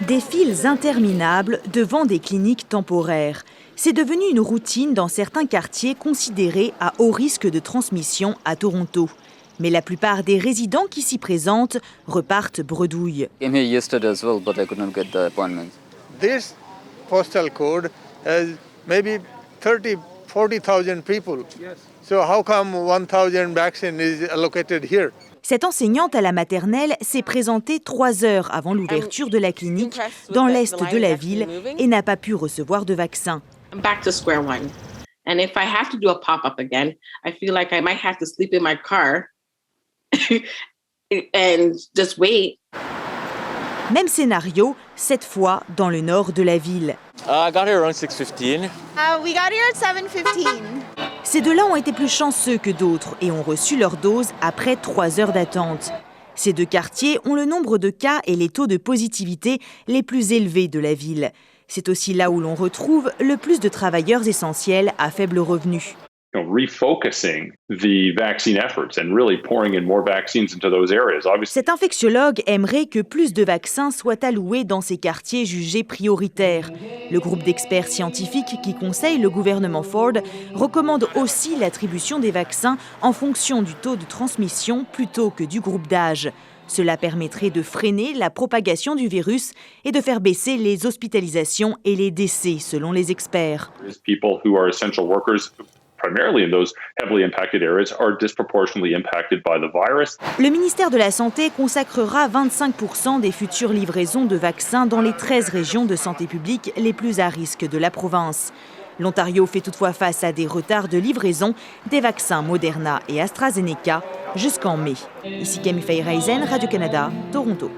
Des files interminables devant des cliniques temporaires. C'est devenu une routine dans certains quartiers considérés à haut risque de transmission à Toronto. Mais la plupart des résidents qui s'y présentent repartent bredouille. This postal code has maybe 40,000 people. So how come 1,000 vaccine is allocated here? Cette enseignante à la maternelle s'est présentée 3 heures avant l'ouverture de la clinique dans l'est de la ville et n'a pas pu recevoir de vaccin. I'm back to square one. And if I have to do a pop-up again, I feel like I might have to sleep in my car and just wait. Même scénario, cette fois dans le nord de la ville. I got here around 6:15. We got here at 7:15. Ces deux-là ont été plus chanceux que d'autres et ont reçu leur dose après 3 heures d'attente. Ces deux quartiers ont le nombre de cas et les taux de positivité les plus élevés de la ville. C'est aussi là où l'on retrouve le plus de travailleurs essentiels à faible revenu. Refocusing the vaccine efforts and really pouring in more vaccines into those areas. Cet infectiologue aimerait que plus de vaccins soient alloués dans ces quartiers jugés prioritaires. Le groupe d'experts scientifiques qui conseille le gouvernement Ford recommande aussi l'attribution des vaccins en fonction du taux de transmission plutôt que du groupe d'âge. Cela permettrait de freiner la propagation du virus et de faire baisser les hospitalisations et les décès, selon les experts. People who are essential workers, primarily in those heavily impacted areas, are disproportionately impacted by the virus. Le ministère de la Santé consacrera 25% des futures livraisons de vaccins dans les 13 régions de santé publique les plus à risque de la province. L'Ontario fait toutefois face à des retards de livraison des vaccins Moderna et AstraZeneca jusqu'en mai. Ici Camille Feyerheisen, Radio-Canada, Toronto.